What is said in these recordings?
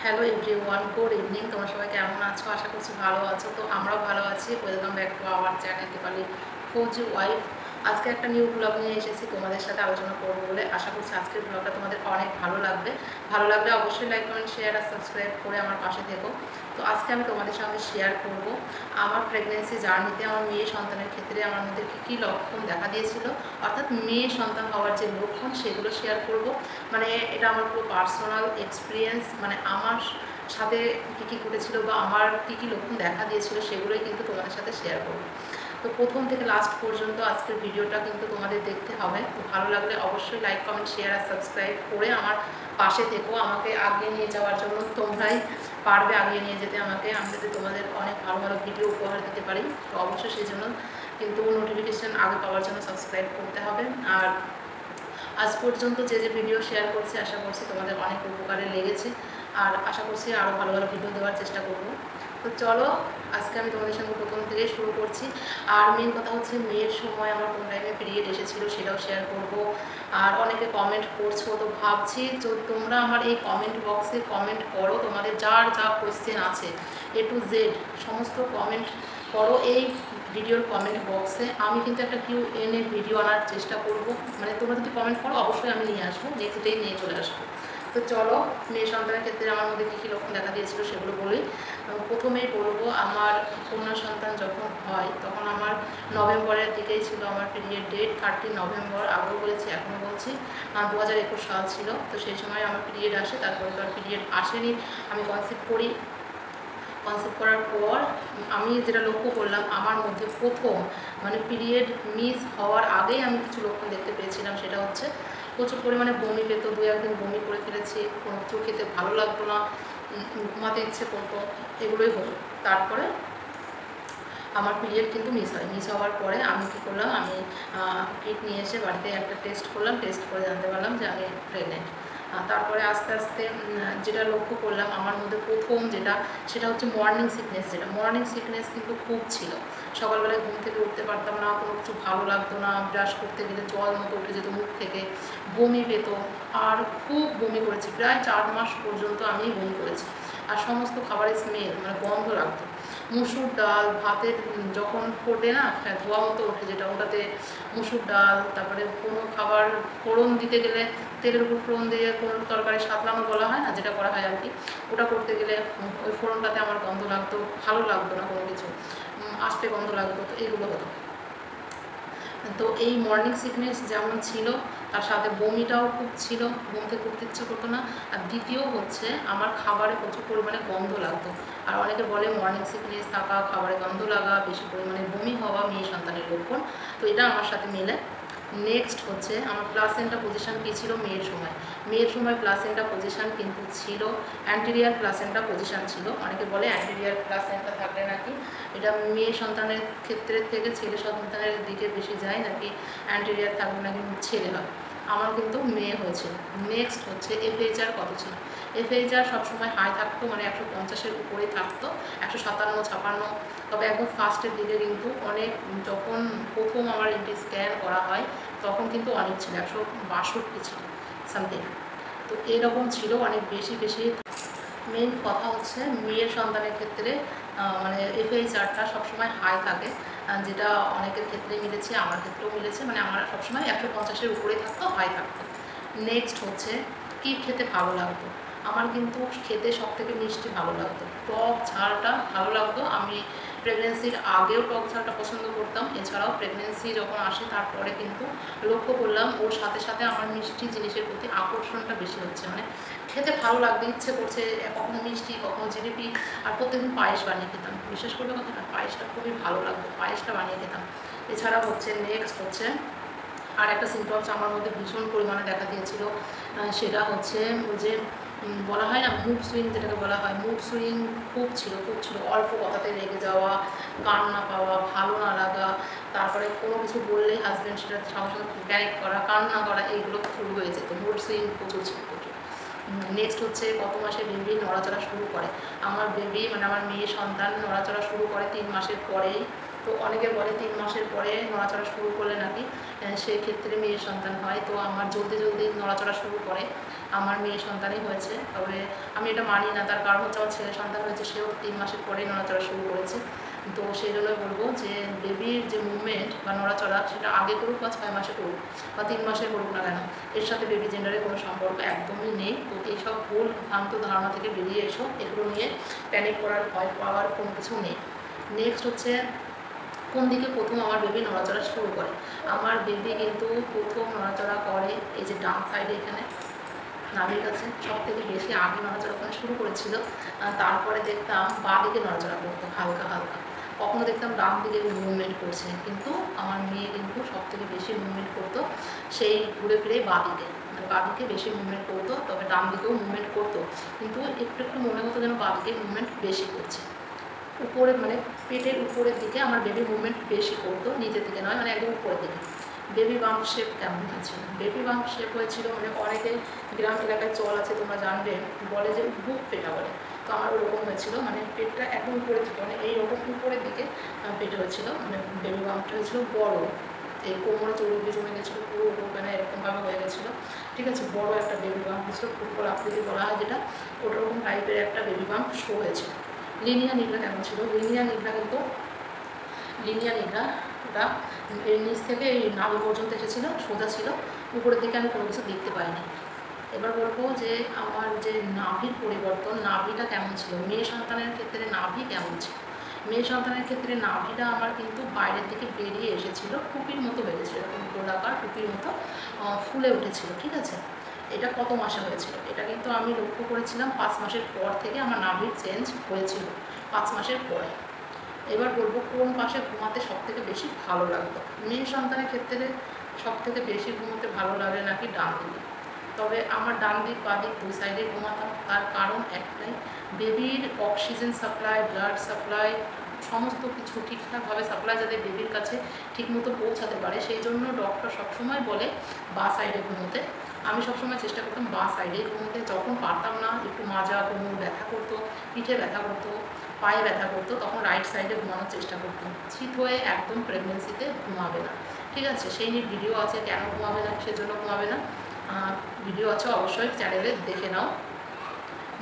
Hello everyone, good evening. তোমরা সবাই কেমন আছো? আশা করছি ভালো আছো। তো আমরাও ভালো আছি। Welcome back to our channel Dipali Fauji wife. আজকে একটা নিউ ব্লগ নিয়ে এসেছি তোমাদের সাথে আলোচনা করবো বলে। আশা করছি আজকের ব্লগটা তোমাদের অনেক ভালো লাগবে। ভালো লাগলে অবশ্যই লাইক কমেন্ট শেয়ার আর সাবস্ক্রাইব করে আমার পাশে থেকো। তো আজকে আমি তোমাদের সঙ্গে শেয়ার করব আমার প্রেগনেন্সি জার্নিতে আমার মেয়ে সন্তানের ক্ষেত্রে আমার মধ্যে কী লক্ষণ দেখা দিয়েছিল, অর্থাৎ মেয়ে সন্তান হওয়ার যে লক্ষণ সেগুলো শেয়ার করব। মানে এটা আমার পুরো পার্সোনাল এক্সপিরিয়েন্স, মানে আমার সাথে কী কী ঘটেছিল বা আমার কী কী লক্ষণ দেখা দিয়েছিল সেগুলোই কিন্তু তোমাদের সাথে শেয়ার করব। তো প্রথম থেকে লাস্ট পর্যন্ত আজকের ভিডিওটা কিন্তু তোমাদের দেখতে হবে। তো ভালো লাগলে অবশ্যই লাইক কমেন্ট শেয়ার আর সাবস্ক্রাইব করে আমার পাশে থেকো। আমাকে আগিয়ে নিয়ে যাওয়ার জন্য তোমরাই পারবে আগিয়ে নিয়ে যেতে আমাকে, আমি যাতে তোমাদের অনেক ভালো ভালো ভিডিও উপহার দিতে পারি। তো অবশ্যই সেই জন্য কিন্তু নোটিফিকেশান আগে পাওয়ার জন্য সাবস্ক্রাইব করতে হবে। আর আজ পর্যন্ত যে যে ভিডিও শেয়ার করছি আশা করছি তোমাদের অনেক উপকারে লেগেছে, আর আশা করছি আরও ভালো ভালো ভিডিও দেওয়ার চেষ্টা করব। তো চলো আজকে আমি তোমাদের সঙ্গে প্রথম থেকে শুরু করছি। আর মেন কথা হচ্ছে মেয়ের সময় আমার কোন টাইমে পিরিয়ড এসেছিলো সেটাও শেয়ার করব। আর অনেকে কমেন্ট করছো, তো ভাবছি তো তোমরা আমার এই কমেন্ট বক্সে কমেন্ট করো, তোমাদের যার যা কোয়েশ্চেন আছে এ টু জেড সমস্ত কমেন্ট করো এই ভিডিওর কমেন্ট বক্সে। আমি কিন্তু একটা Q&A ভিডিও আনার চেষ্টা করব। মানে তোমরা যদি কমেন্ট করো অবশ্যই আমি নিয়ে আসবো, নেক্সট ডে নিয়ে চলে আসবো। তো চলো মেয়ে সন্তানের ক্ষেত্রে আমার মধ্যে কী কী লক্ষণ দেখা দিয়েছিল সেগুলো বলি। প্রথমেই বলবো, আমার কন্যা সন্তান যখন হয় তখন আমার নভেম্বরের দিকেই ছিল আমার পিরিয়ড ডেট, 30 নভেম্বর। আগেও বলেছি এখনও বলছি, 2021 সাল ছিল। তো সেই সময় আমার পিরিয়ড আসে, তারপরে তো আর পিরিয়ড আসেনি। আমি কনসিভ করি। কনসেপ্ট করার পর আমি যেটা লক্ষ্য করলাম, আমার মধ্যে প্রথম মানে পিরিয়ড মিস হওয়ার আগেই আমি কিছু লক্ষণ দেখতে পেয়েছিলাম। সেটা হচ্ছে প্রচুর পরিমাণে বমি পেত, 2-1 দিন বমি করে ফেলেছি, কোনো কিছু খেতে ভালো লাগতো না, ঘুমাতে ইচ্ছে করতো, এগুলোই হলো। তারপরে আমার পিরিয়ড কিন্তু মিস হয়। মিস হওয়ার পরে আমি কী করলাম, আমি কিট নিয়ে এসে বাড়িতে একটা টেস্ট করলাম। টেস্ট করে জানতে পারলাম যে আমি প্রেগনেন্ট। তারপরে আস্তে আস্তে যেটা লক্ষ্য করলাম আমার মধ্যে প্রথম যেটা, সেটা হচ্ছে মর্নিং সিকনেস। যেটা মর্নিং সিকনেস কিন্তু খুব ছিল। সকালবেলায় ঘুম থেকে উঠতে পারতাম না, কোনো কিছু ভালো লাগতো না, ব্রাশ করতে গেলে জল মতো উঠে যেত মুখ থেকে, বমি পেত, আর খুব বমি করেছি। প্রায় 4 মাস পর্যন্ত আমি বমি করেছি। আর সমস্ত খাবারের স্মেল মানে গন্ধ লাগতো। মুসুর ডাল ভাতের যখন ফোটে না, ধোয়া মতো ওঠে যেটা, ওটাতে মুসুর ডাল, তারপরে কোনো খাবার ফোড়ন দিতে গেলে তেলের উপর ফোড়ন দিয়ে কোনো তরকারি সাতলানো বলা হয় না, যেটা করা হয় আর কি, ওটা করতে গেলে ওই ফোড়নটাতে আমার গন্ধ লাগতো, ভালো লাগতো না কোনো কিছু, আস্তে গন্ধ লাগতো। তো এইগুলো হতো। তো এই মর্নিং সিকনেস যেমন ছিল, তার সাথে বমিটাও খুব ছিল, ঘুম থেকে উঠতে ইচ্ছে করতো না। আর দ্বিতীয় হচ্ছে আমার খাবারে প্রচুর পরিমাণে গন্ধ লাগতো। আর অনেকে বলে মর্নিং সিকনেস থাকা, খাবারে গন্ধ লাগা, বেশি পরিমাণে বমি হওয়া মেয়ে সন্তানের লক্ষণ। তো এটা আমার সাথে মেলে। নেক্সট হচ্ছে আমার প্লাসেন্টা পজিশন কী ছিল মেয়ের সময়। মেয়ের সময় প্লাসেন্টা পজিশন কিন্তু ছিল অ্যান্টেরিয়ার প্লাসেন্টা পজিশন ছিল। অনেকে বলে অ্যান্টেরিয়ার প্লাসেন্টা থাকলে নাকি এটা মেয়ে সন্তানের ক্ষেত্রের থেকে ছেলে সন্তানের দিকে বেশি যায়, নাকি অ্যান্টেরিয়ার থাকলে নাকি ছেলে হয়। আমার কিন্তু মেয়ে হয়েছিল। নেক্সট হচ্ছে FHR কত ছিল। FHR সবসময় হাই থাকতো, মানে 150-এর উপরে থাকতো, 157-56। তবে একদম ফার্স্টের দিকে কিন্তু অনেক, যখন প্রথম আমার এমটি স্ক্যান করা হয় তখন কিন্তু অনেক ছিল, 162 ছিল সামথিং। তো এরকম ছিল, অনেক বেশি বেশি। মেন কথা হচ্ছে মেয়ের সন্তানের ক্ষেত্রে মানে FHRটা সবসময় হাই থাকে, যেটা অনেকের ক্ষেত্রে মিলেছে, আমার ক্ষেত্রেও মিলেছে। মানে আমার সবসময় 150-এর উপরে থাকতো, হাই থাকতো। নেক্সট হচ্ছে কী খেতে ভালো লাগতো। আমার কিন্তু খেতে সবথেকে মিষ্টি ভালো লাগতো, টক ঝালটা ভালো লাগতো। আমি প্রেগনেন্সির আগেও টক ঝালটা পছন্দ করতাম, এছাড়াও প্রেগনেন্সি যখন আসে তারপরে কিন্তু লক্ষ্য করলাম ওর সাথে সাথে আমার মিষ্টি জিনিসের প্রতি আকর্ষণটা বেশি হচ্ছে। মানে খেতে ভালো লাগতে ইচ্ছে করছে, কখনো মিষ্টি কখনো জিলিপি। আর প্রত্যেকদিন পায়েস বানিয়ে খেতাম, বিশেষ করে কথাটা পায়েসটা খুবই ভালো লাগতো, পায়েসটা বানিয়ে খেতাম। এছাড়া হচ্ছে নেক্সট হচ্ছে আর একটা সিমটমস আমার মধ্যে ভীষণ পরিমাণে দেখা দিয়েছিল, সেটা হচ্ছে ওই যে বলা হয় না মুড সুইং, যেটাকে বলা হয় মুড সুইং, খুব ছিল খুব ছিল। অল্প কথাতে রেগে যাওয়া, কান্না পাওয়া, ভালো না লাগা, তারপরে কোনো কিছু বললেই হাজব্যান্ড সেটা সঙ্গে সঙ্গে প্যানিক করা, কান্না করা, এইগুলো শুরু হয়ে যেত। মুড সুইং প্রচুর ছিল, প্রচুর। নেক্সট হচ্ছে কত মাসে বেবি নড়াচড়া শুরু করে। আমার বেবি মানে আমার মেয়ে সন্তান নড়াচড়া শুরু করে 3 মাসের পরেই। তো অনেকে বলে 3 মাসের পরে নড়াচড়া শুরু করলে নাকি সেক্ষেত্রে মেয়ে সন্তান হয়। তো আমার জলদি জলদি নড়াচড়া শুরু করে আমার মেয়ে সন্তানই হয়েছে। তবে আমি এটা মানি না, তার কারণ হচ্ছে আমার ছেলে সন্তান হয়েছে, সেও 3 মাসের পরেই নড়াচড়া শুরু করেছে। তো সেই জন্যই বলবো যে বেবির যে মুভমেন্ট বা নড়াচড়া সেটা আগে করুক বা 6 মাসে করুক বা 3 মাসে করুক না কেন, এর সাথে বেবি জেন্ডারের কোনো সম্পর্ক একদমই নেই। তো এইসব ভুল ভ্রান্ত ধারণা থেকে বেরিয়ে এসো, এগুলো নিয়ে প্যানিক করার, ভয় পাওয়ার কোনো কিছু নেই। নেক্সট হচ্ছে কোন দিকে প্রথম আমার বেবি নড়াচড়া শুরু করে। আমার বেবি কিন্তু প্রথম নড়াচড়া করে এই যে ডান সাইডে, এখানে নাভির কাছে সব থেকে বেশি আগে নড়াচড়া ওখানে শুরু করেছিল। তারপরে দেখতাম বাঁ দিকে নড়াচড়া করতো হালকা হালকা, কখনো দেখতাম ডান দিকে মুভমেন্ট করছে, কিন্তু আমার মেয়ে কিন্তু সব থেকে বেশি মুভমেন্ট করতো সেই ঘুরে ফিরে বাঁ দিকে, মানে বাঁ দিকে বেশি মুভমেন্ট করতো। তবে ডান দিকেও মুভমেন্ট করতো, কিন্তু একটু একটু মনে হতো যেন বাঁ দিকে মুভমেন্ট বেশি করছে। উপরে মানে পেটের উপরের দিকে আমার বেবি মুভমেন্ট বেশি করতো, নিচের দিকে নয়, মানে একদম উপরের দিকে। বেবি বাম্প শেপ কেমন হয়েছিল? বেবি বাম্প শেপ হয়েছিল মানে অনেকে গ্রাম এলাকায় চল আছে তোমরা জানবে, বলে যে বুক পেটা বলে। তো আমার ওরকম হয়েছিল, মানে পেটটা একদম উপরের দিকে, মানে এইরকম উপরের দিকে পেটে হয়েছিল, মানে বেবি বাম্পটা হয়েছিল বড়, এই কোমরে চর্বি জমে গেছিলো, পুরো ওখানে এরকমভাবে হয়ে গেছিলো। ঠিক আছে, বড় একটা বেবি বাম্প হয়েছিল, ফুটবল আকৃতি বলা হয় যেটা, ওরকম টাইপের একটা বেবি বাম্প শো হয়েছিল। লিনিয়া নিভা কেমন ছিল? লিনিয়া নিভা কিন্তু ওটা এর নিচ থেকে এই নাভি পর্যন্ত এসেছিলো, সোজা ছিল, উপরের দিকে আমি কোনো কিছু দেখতে পাইনি। এবার বলবো যে আমার যে নাভির পরিবর্তন, নাভিটা কেমন ছিল মেয়ে সন্তানের ক্ষেত্রে, নাভি কেমন ছিল? মেয়ে সন্তানের ক্ষেত্রে নাভিটা আমার কিন্তু বাইরের দিকে বেরিয়ে এসেছিল, টুপির মতো হয়ে গেছিলো, এরকম গোলাকার টুপির মতো ফুলে উঠেছিল। ঠিক আছে, এটা কত মাসে হয়েছিল? এটা কিন্তু আমি লক্ষ্য করেছিলাম 5 মাসের পর থেকে আমার নাভির চেঞ্জ হয়েছিল, 5 মাসের পরে। এবার বলবো কোন পাশে ঘুমাতে সব থেকে বেশি ভালো লাগতো। মেয়ে সন্তানের ক্ষেত্রে সব থেকে বেশি ঘুমাতে ভালো লাগে নাকি ডান দিকে? তবে আমার ডান দিক বাঁ দিক দুই সাইডে ঘুমাতাম, তার কারণ একটাই, বেবির অক্সিজেন সাপ্লাই, ব্লাড সাপ্লাই, সমস্ত কিছু ঠিকঠাকভাবে সাপ্লাই যাতে বেবির কাছে ঠিকমতো পৌঁছাতে পারে, সেই জন্য ডক্টর সবসময় বলে বাঁ সাইডে ঘুমোতে। আমি সবসময় চেষ্টা করতাম বাঁ সাইডে ঘুমোতে, যখন পারতাম না, একটু মাজা কোমর ব্যথা করতো, পিঠে ব্যথা করতো, পায়ে ব্যথা করতো, তখন রাইট সাইডে ঘুমানোর চেষ্টা করতাম। চিত হয়ে একদম প্রেগনেন্সিতে ঘুমাবে না। ঠিক আছে, সেই নিয়ে ভিডিও আছে, কেন ঘুমাবে না, সেজন্য ঘুমাবে না, ভিডিও আছে, অবশ্যই চ্যানেলে দেখে নাও।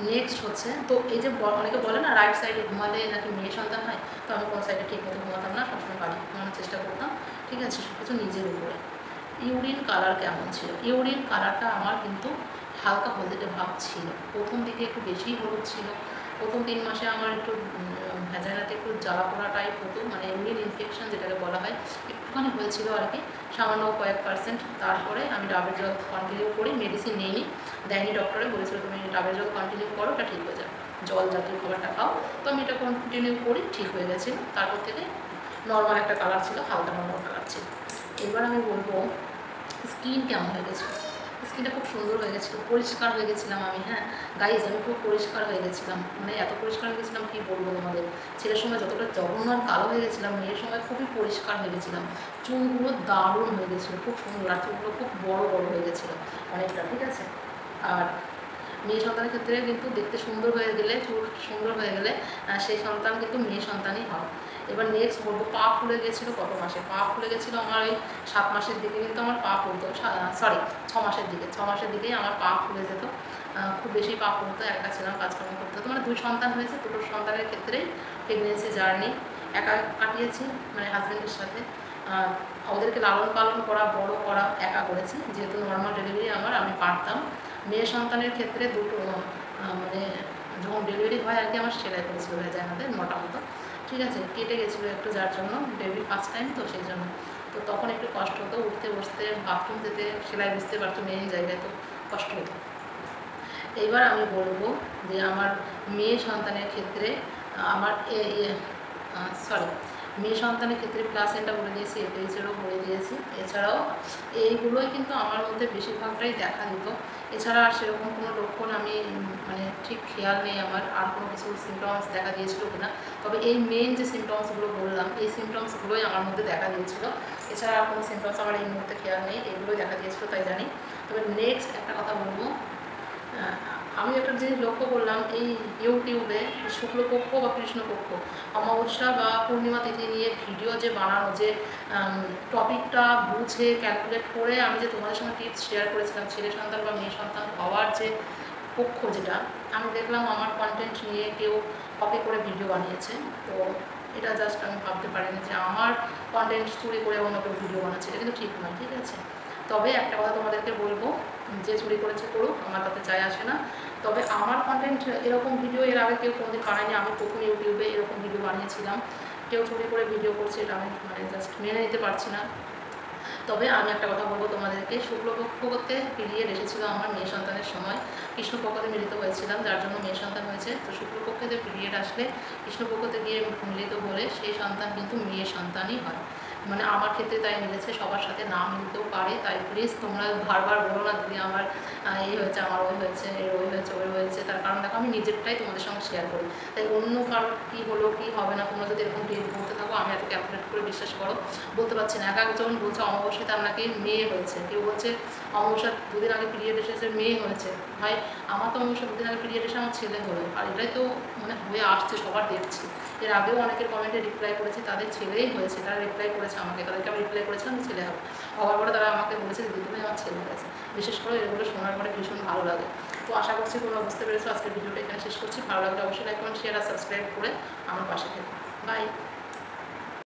নেক্সট হচ্ছে, তো এই যে অনেকে বলে না রাইট সাইডে ঘুমালে নাকি মেয়ে সন্তান হয়, তো আমি কোন সাইডে ঠিক মতো ঘুমাতাম না, সবসময় বাড়ি ঘুমানোর চেষ্টা করতাম। ঠিক আছে, সব কিছু নিজের উপরে। ইউরিন কালার কেমন ছিল? ইউরিন কালারটা আমার কিন্তু হালকা হলদেটে ভাব ছিল, প্রথম দিকে একটু বেশিই হলুদ ছিল। প্রথম 3 মাসে আমার একটু ভ্যাজাইনাতে একটু জ্বালা পোড়া টাইপ হতো, মানে ইউরিন ইনফেকশন যেটাকে বলা হয়, একটুখানি হয়েছিল আর কি, সামান্য কয়েক %। তারপরে আমি ডাবের জল কন্টিনিউ করি, মেডিসিন নিইনি, দেয়নি ডক্টরে, বলেছিল তুমি ডাবের জল কন্টিনিউ করো, এটা ঠিক হয়ে যাবে, জল জাতীয় খাবারটা খাও। তো আমি এটা কন্টিনিউ করি, ঠিক হয়ে গেছিলো। তারপর থেকে নর্মাল একটা কালার ছিল, হালকা নর্মাল কালার ছিল। এবার আমি বলবো স্কিন কেমন হয়ে গেছিলো। স্কিনটা খুব সুন্দর হয়ে গেছিলো, পরিষ্কার হয়ে গেছিলাম আমি। হ্যাঁ গাইজ, আমি খুব পরিষ্কার হয়ে গেছিলাম, মানে এত পরিষ্কার হয়ে গেছিলাম কী বলবো তোমাদের। ছেলের সময় যতটা জঘন্য আর কালো হয়ে গেছিলাম, মেয়ের সময় খুবই পরিষ্কার হয়ে গেছিলাম। চুলগুলো দারুণ হয়ে গেছিলো, খুব সুন্দর, আর চুলগুলো খুব বড় বড় হয়ে গেছিলো অনেকটা। ঠিক আছে, আর মেয়ে সন্তানের ক্ষেত্রে কিন্তু দেখতে সুন্দর হয়ে গেলে, চুল সুন্দর হয়ে গেলে সেই সন্তান কিন্তু মেয়ে সন্তানই হয়। এবার নেক্সট বলবো পা ফুলে গেছিলো কত মাসে? পা ফুলে গেছিলো আমার ওই 7 মাসের দিকে, কিন্তু আমার পা ফুলতো, সরি 6 মাসের দিকে, 6 মাসের দিকেই আমার পা ফুলে যেত, খুব বেশি পা ফুলতো, একা ছিলাম, কাজকর্ম করতে হতো। মানে 2 সন্তান হয়েছে, 2 সন্তানের ক্ষেত্রেই প্রেগনেন্সি জার্নি একা কাটিয়েছি, মানে হাজব্যান্ডের সাথে। ওদেরকে লালন পালন করা, বড় করা একা করেছি, যেহেতু নর্মাল ডেলিভারি আমার, আমি পারতাম। মেয়ে সন্তানের ক্ষেত্রে দুটো মানে যখন ডেলিভারি হয় আর কি, আমার সেলাই করেছিল ভেজাইনাতে 9টা মতো। ঠিক আছে, কেটে গেছিলো একটু, যার জন্য ডেলিভারি ফার্স্ট টাইম তো সেই জন্য, তো তখন একটু কষ্ট হতো, উঠতে বসতে, বাথরুম যেতে, সেলাই বুঝতে পারতো মেন জায়গায়, তো কষ্ট হতো। এইবার আমি বলবো যে আমার মেয়ে সন্তানের ক্ষেত্রে আমার মেয়ে সন্তানের ক্ষেত্রে প্লাসেন্টা বলে দিয়েছি, এপিএইচআরও বলে দিয়েছি। এছাড়াও এইগুলোই কিন্তু আমার মধ্যে বেশিরভাগটাই দেখা দিত। এছাড়া আর সেরকম কোনো লক্ষণ আমি মানে ঠিক খেয়াল নেই আমার, আর কোনো কিছু সিমটমস দেখা দিয়েছিল কিনা। তবে এই মেন যে সিমটমসগুলো বললাম, এই সিমটমসগুলোই আমার মধ্যে দেখা দিয়েছিল। এছাড়া আর কোনো সিমটমস আমার এই মুহূর্তে খেয়াল নেই, এগুলোই দেখা দিয়েছিল তাই জানি। তবে নেক্সট একটা কথা বলবো, আমি একটা জিনিস লক্ষ্য করলাম এই ইউটিউবে শুক্লপক্ষ বা কৃষ্ণপক্ষ, অমাবস্যা বা পূর্ণিমা তিথি নিয়ে ভিডিও যে বানানো, যে টপিকটা বুঝে ক্যালকুলেট করে আমি যে তোমাদের সঙ্গে টিপস শেয়ার করেছিলাম ছেলে সন্তান বা মেয়ে সন্তান হওয়ার যে পক্ষ, যেটা আমি দেখলাম আমার কন্টেন্ট নিয়ে কেউ কপি করে ভিডিও বানিয়েছে। তো এটা জাস্ট আমি ভাবতে পারিনি যে আমার কন্টেন্ট চুরি করে অন্য কেউ ভিডিও বানাচ্ছে, এটা কিন্তু ঠিক নয়, ঠিক আছে। তবে একটা কথা তোমাদেরকে বলবো, যে চুরি করেছে করুক, আমার তাতে যায় আসে না। তবে আমার কন্টেন্ট এরকম ভিডিও এর আগে কেউ কোনোদিন বানায়নি, আমি প্রথম ইউটিউবে এরকম ভিডিও বানিয়েছিলাম। কেউ চুরি করে ভিডিও করছে এটা আমি জাস্ট মেনে নিতে পারছি না। তবে আমি একটা কথা বলবো তোমাদেরকে, শুক্লপক্ষ করতে পিরিয়ড এসেছিল আমার মেয়ে সন্তানের সময়, কৃষ্ণপক্ষতে মিলিত হয়েছিলাম যার জন্য মেয়ে সন্তান হয়েছে। তো শুক্লপক্ষতে পিরিয়ড আসলে কৃষ্ণপক্ষতে গিয়ে মিলিত হলে সেই সন্তান কিন্তু মেয়ে সন্তানই হয়। মানে আমার ক্ষেত্রে তাই মিলেছে, সবার সাথে না মিলতেও পারে। তাই প্লিজ তোমরা বারবার বলো না দিদি আমার এই হয়েছে, আমার ওই হয়েছে, এর ওই হয়েছে, ওই হয়েছে। তার কারণ দেখো আমি নিজেরটাই তোমাদের সঙ্গে শেয়ার করি, তাই অন্য কারোর কী হলো কী হবে না তোমরা যদি এরকম ডেট বলতে থাকো, আমি এত ক্যালকুলেট করে বিশ্বাস করো বলতে পারছি না। এক একজন বলছে অমাবস্যায় তার নাকি মেয়ে হয়েছে, কেউ বলছে অমাবস্যার দুদিন আগে পিরিয়ড এসেছে মেয়ে হয়েছে। ভাই আমার তো অমাবস্যার দুদিন আগে পিরিয়ড এসে আমার ছেলে হলো, আর এটাই তো মানে হয়ে আসছে, সবার দেখছি। এর আগেও অনেকের কমেন্টে রিপ্লাই করেছি তাদের ছেলেই হয়েছে, তারা রিপ্লাই করেছে আমাকে, তাদেরকে আমি রিপ্লাই করেছিলাম ছেলে হবে, হওয়ার পরে তারা আমাকে বলেছে দিদি ভাই আমার ছেলে হয়েছে। বিশেষ করে এগুলো শোনার পরে ভীষণ ভালো লাগে। তো আশা করছি তোমরা বুঝতে পেরেছো। আজকের ভিডিওটা এখানে শেষ করছি। ভালো লাগলে অবশ্যই লাইক কমেন্ট শেয়ার আর সাবস্ক্রাইব করে আমার পাশে থেকো। বাই।